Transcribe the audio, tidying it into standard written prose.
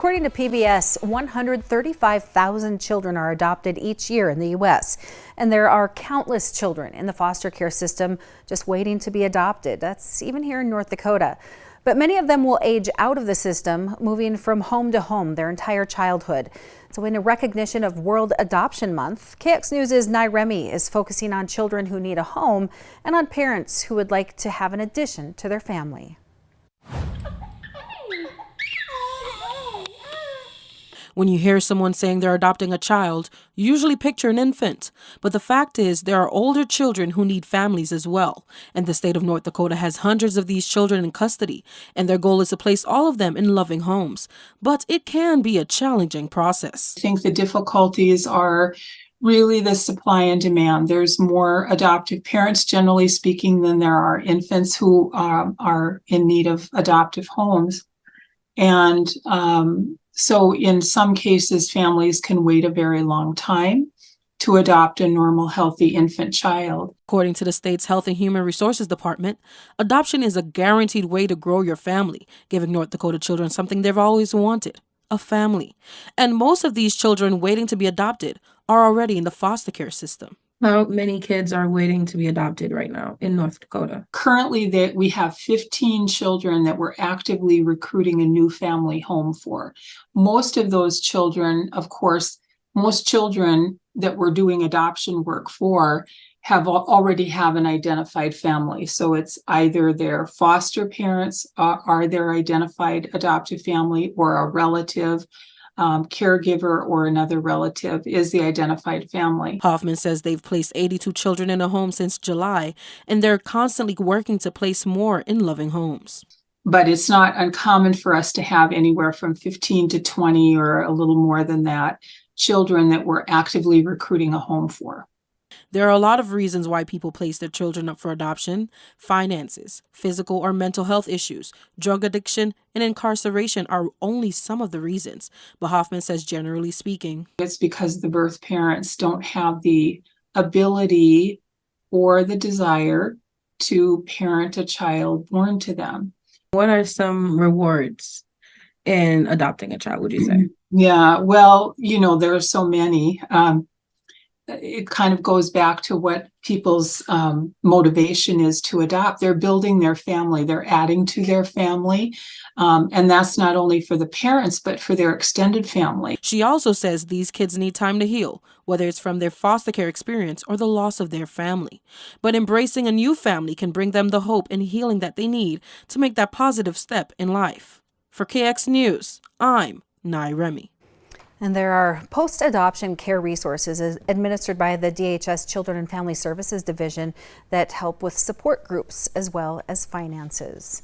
According to PBS, 135,000 children are adopted each year in the U.S., and there are countless children in the foster care system just waiting to be adopted. That's even here in North Dakota. But many of them will age out of the system, moving from home to home their entire childhood. So in a recognition of World Adoption Month, KX News' Nye Remy is focusing on children who need a home and on parents who would like to have an addition to their family. When you hear someone saying they're adopting a child, you usually picture an infant. But the fact is, there are older children who need families as well. And the state of North Dakota has hundreds of these children in custody, and their goal is to place all of them in loving homes. But it can be a challenging process. I think the difficulties are really the supply and demand. There's more adoptive parents, generally speaking, than there are infants who are in need of adoptive homes. And so in some cases, families can wait a very long time to adopt a normal, healthy infant child. According to the state's Health and Human Resources Department, adoption is a guaranteed way to grow your family, giving North Dakota children something they've always wanted, a family. And most of these children waiting to be adopted are already in the foster care system. How many kids are waiting to be adopted right now in North Dakota? Currently, we have 15 children that we're actively recruiting a new family home for. Most of those children, of course, most children that we're doing adoption work for already have an identified family. So it's either their foster parents are their identified adoptive family, or a relative, caregiver, or another relative is the identified family. Hoffman says they've placed 82 children in a home since July, and they're constantly working to place more in loving homes. But it's not uncommon for us to have anywhere from 15 to 20 or a little more than that children that we're actively recruiting a home for. There are a lot of reasons why people place their children up for adoption. Finances, physical or mental health issues, drug addiction, and incarceration are only some of the reasons. But Hoffman says, generally speaking, it's because the birth parents don't have the ability or the desire to parent a child born to them. What are some rewards in adopting a child, would you say? Yeah, well, there are so many. It kind of goes back to what people's motivation is to adopt. They're building their family, they're adding to their family. And that's not only for the parents, but for their extended family. She also says these kids need time to heal, whether it's from their foster care experience or the loss of their family. But embracing a new family can bring them the hope and healing that they need to make that positive step in life. For KX News, I'm Nye Remy. And there are post-adoption care resources administered by the DHS Children and Family Services Division that help with support groups as well as finances.